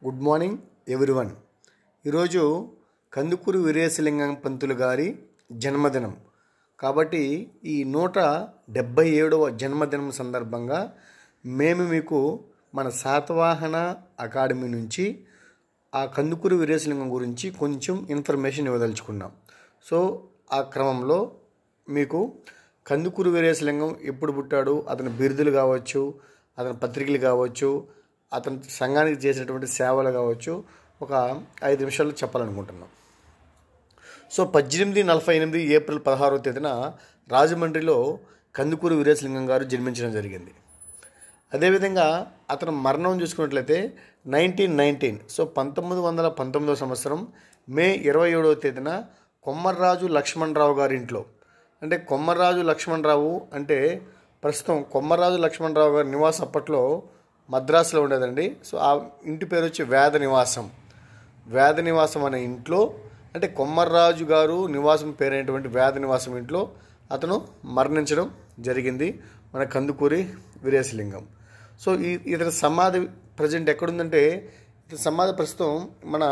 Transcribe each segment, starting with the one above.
Good morning everyone. ఈరోజు కందుకూరి వీరేశలింగం పంతులు గారి జన్మదినం కాబట్టి ఈ 177వ జన్మదినం సందర్భంగా మేము మీకు మన శాతవాహన అకాడమీ నుంచి ఆ కందుకూరి వీరేశలింగం గురించి కొంచెం ఇన్ఫర్మేషన్ ఇవ్వదలుచుకున్నాం. సో ఆ క్రమంలో మీకు కందుకూరి వీరేశలింగం ఎప్పుడు పుట్టాడు, అతని బిరుదులు కావచ్చు, అతని పత్రికలు కావచ్చు, అతని సంఘానికి చేసినటువంటి సేవలు కావచ్చు, ఒక 5 నిమిషాలు చెప్పాలనుకుంటున్నాం. సో 1848 ఏప్రిల్ 16వ తేదీన రాజమండ్రిలో కందుకూరి వీరేశలింగం గారు జన్మించడం జరిగింది. అదేవిధంగా అతను మరణం చూసుకున్నట్లయితే 1919 సో 1919వ సంవత్సరం మే 27వ తేదీన కొమ్మర్రాజు లక్ష్మణరావు గారి ఇంట్లో, అంటే కొమ్మర్రాజు లక్ష్మణరావు అంటే ప్రస్తుతం కొమ్మర్రాజు లక్ష్మణరావు గారి నివాసం అప్పట్లో మద్రాసులో ఉండేదండి. సో ఆ ఇంటి పేరు వచ్చి వేద నివాసం అనే ఇంట్లో, అంటే కొమ్మర్రాజు గారు నివాసం పేరైనటువంటి వేద నివాసం ఇంట్లో అతను మరణించడం జరిగింది, మన కందుకూరి వీరేశలింగం. సో ఇతని సమాధి ప్రజెంట్ ఎక్కడుందంటే, ఇతని సమాధి ప్రస్తుతం మన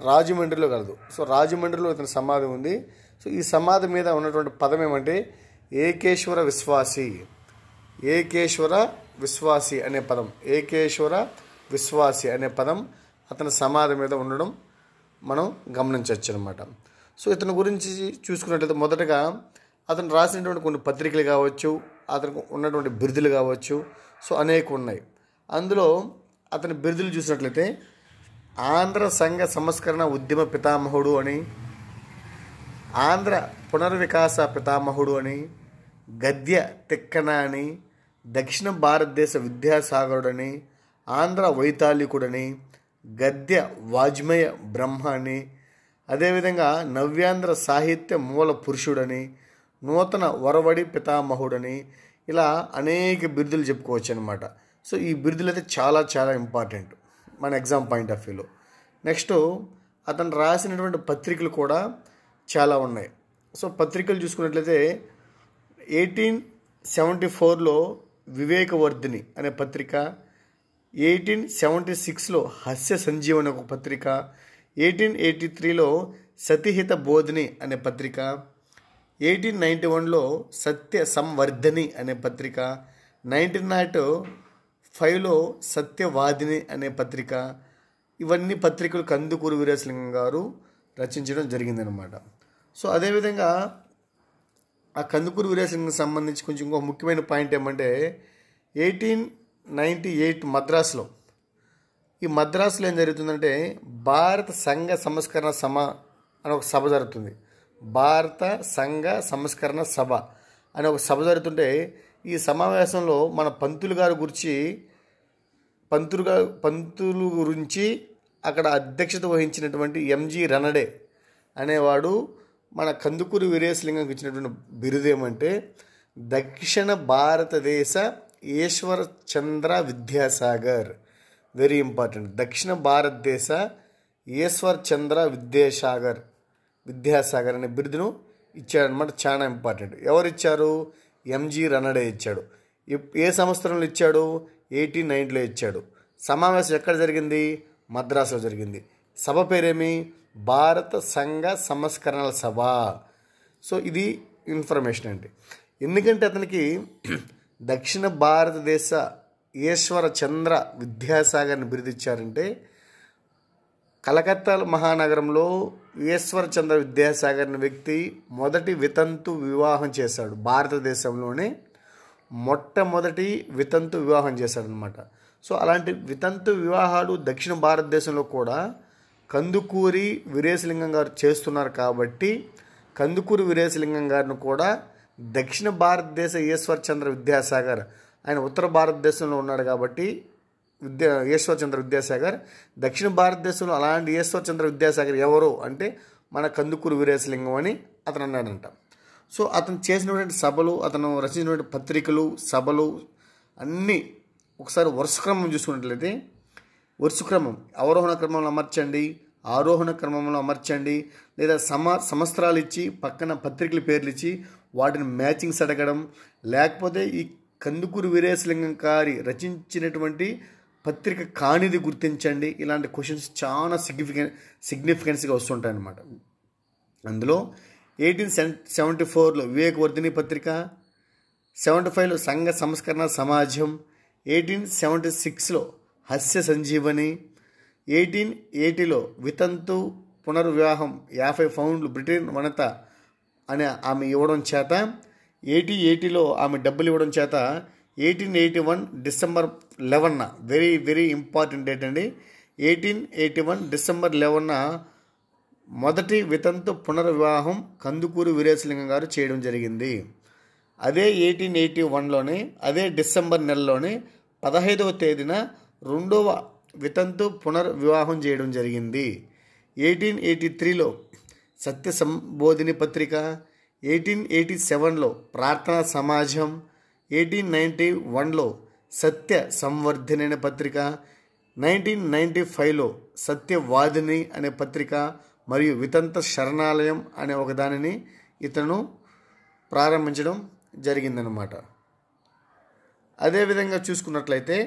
రాజమండ్రిలో కలదు. సో రాజమండ్రిలో ఇతని సమాధి ఉంది. సో ఈ సమాధి మీద ఉన్నటువంటి పదం ఏమంటే ఏకేశ్వర విశ్వాసి అనే పదం, ఏకేశ్వర విశ్వాసి అనే పదం అతని సమాధి మీద ఉండడం మనం గమనించవచ్చు అనమాట. సో ఇతని గురించి చూసుకున్నట్లయితే మొదటగా అతను రాసినటువంటి కొన్ని పత్రికలు కావచ్చు, అతనికి ఉన్నటువంటి బిరుదులు కావచ్చు, సో అనేక ఉన్నాయి. అందులో అతని బిరుదులు చూసినట్లయితే ఆంధ్ర సంఘ సంస్కరణ ఉద్యమ పితామహుడు అని, ఆంధ్ర పునర్వికాస పితామహుడు అని, గద్య తిక్కన అని, దక్షిణ భారతదేశ విద్యాసాగరుడని, ఆంధ్ర వైతాళికుడని, గద్య వాజ్మయ బ్రహ్మ అని, అదేవిధంగా నవ్యాంధ్ర సాహిత్య మూల పురుషుడని, నూతన వరవడి పితామహుడని, ఇలా అనేక బిరుదులు చెప్పుకోవచ్చు అనమాట. సో ఈ బిరుదులు అయితే చాలా చాలా ఇంపార్టెంట్ మన ఎగ్జామ్ పాయింట్ ఆఫ్ వ్యూలో. నెక్స్ట్ అతను రాసినటువంటి పత్రికలు కూడా చాలా ఉన్నాయి. సో పత్రికలు చూసుకున్నట్లయితే 1874లో వివేకవర్ధిని అనే పత్రిక, 1876లో హాస్య సంజీవని ఒక పత్రిక, 1883లో సతిహిత బోధిని అనే పత్రిక, 1891లో సత్య సంవర్ధని అనే పత్రిక, 1905లో సత్యవాదిని అనే పత్రిక. ఇవన్నీ పత్రికలు కందుకూరి వీరేశలింగం గారు రచించడం జరిగిందనమాట. సో అదేవిధంగా ఆ కందుకూరి వీరేశలింగం సంబంధించి కొంచెం ఇంకో ముఖ్యమైన పాయింట్ ఏమంటే 1898 ఈ మద్రాసులో ఏం జరుగుతుందంటే భారత సంఘ సంస్కరణ సభ అని ఒక సభ జరుగుతుంది. భారత సంఘ సంస్కరణ సభ అనే ఒక సభ జరుగుతుంటే ఈ సమావేశంలో మన పంతులు గురించి అక్కడ అధ్యక్షత వహించినటువంటి ఎంజి రనడే అనేవాడు మన కందుకూరి వీరేశలింగంకి ఇచ్చినటువంటి బిరుదు ఏమంటే దక్షిణ భారతదేశ ఈశ్వర్ చంద్ర విద్యాసాగర్. వెరీ ఇంపార్టెంట్, దక్షిణ భారతదేశ ఈశ్వర్ చంద్ర విద్యాసాగర్ అనే బిరుదును ఇచ్చాడనమాట. చాలా ఇంపార్టెంట్. ఎవరు ఇచ్చారు? ఎంజి రనడే ఇచ్చాడు. ఏ సంవత్సరంలో ఇచ్చాడు? 1890లో ఇచ్చాడు. సమావేశం ఎక్కడ జరిగింది? మద్రాసులో జరిగింది. సభ పేరేమి? భారత సంఘ సంస్కరణల సభ. సో ఇది ఇన్ఫర్మేషన్ అండి. ఎందుకంటే అతనికి దక్షిణ భారతదేశ ఈశ్వర చంద్ర విద్యాసాగర్ని బిరుదిచ్చారంటే కలకత్తా మహానగరంలో ఈశ్వర చంద్ర విద్యాసాగర్ అనే వ్యక్తి మొదటి వితంతు వివాహం చేశాడు. భారతదేశంలోనే మొట్టమొదటి వితంతు వివాహం చేశాడనమాట. సో అలాంటి వితంతు వివాహాలు దక్షిణ భారతదేశంలో కూడా కందుకూరి వీరేశలింగం గారు చేస్తున్నారు కాబట్టి కందుకూరి వీరేశలింగం గారిని కూడా దక్షిణ భారతదేశ ఈశ్వర్ చంద్ర విద్యాసాగర్, ఆయన ఉత్తర భారతదేశంలో ఉన్నాడు కాబట్టి ఈశ్వర్ చంద్ర విద్యాసాగర్, దక్షిణ భారతదేశంలో అలాంటి ఈశ్వర్ చంద్ర విద్యాసాగర్ ఎవరు అంటే మన కందుకూరి వీరేశలింగం అని అతను అన్నాడంట. సో అతను చేసినటువంటి సభలు, అతను రచించినటువంటి పత్రికలు, సభలు అన్నీ ఒకసారి వరుస క్రమం చూసుకున్నట్లయితే వరుస క్రమం అవరోహణ క్రమంలో అమర్చండి, ఆరోహణ క్రమంలో అమర్చండి, లేదా సంవత్సరాలు ఇచ్చి పక్కన పత్రికల పేర్లు ఇచ్చి వాటిని మ్యాచింగ్స్ అడగడం, లేకపోతే ఈ కందుకూరి వీరేశలింగం గారి రచించినటువంటి పత్రిక కానిది గుర్తించండి. ఇలాంటి క్వశ్చన్స్ చాలా సిగ్నిఫికెన్స్గా వస్తుంటాయి అన్నమాట. అందులో 1874లో వివేకవర్ధిని పత్రిక, 75లో సంఘ సంస్కరణ సమాజం, 1876లో హాస్య సంజీవని, 1880లో వితంతు పునర్వివాహం 50 పౌండ్లు బ్రిటన్ వనిత అని ఆమె ఇవ్వడం చేత, 1880లో ఆమె డబ్బులు ఇవ్వడం చేత 1881 డిసెంబర్ 11న వెరీ వెరీ ఇంపార్టెంట్ డేట్ అండి. 1881 డిసెంబర్ 11న మొదటి వితంతు పునర్వివాహం కందుకూరి వీరేశలింగం గారు చేయడం జరిగింది. అదే 1881లోనే అదే డిసెంబర్ నెలలోనే 15వ తేదీన రెండవ వితంతు పునర్వివాహం చేయడం జరిగింది. 1883లో సత్య సంబోధిని పత్రిక, 1887లో ప్రార్థనా సమాజం, 1891లో సత్య సంవర్ధిని అనే పత్రిక, 1995లో సత్యవాదిని అనే పత్రిక మరియు వితంత శరణాలయం అనే ఒకదానిని ఇతను ప్రారంభించడం జరిగిందనమాట. అదేవిధంగా చూసుకున్నట్లయితే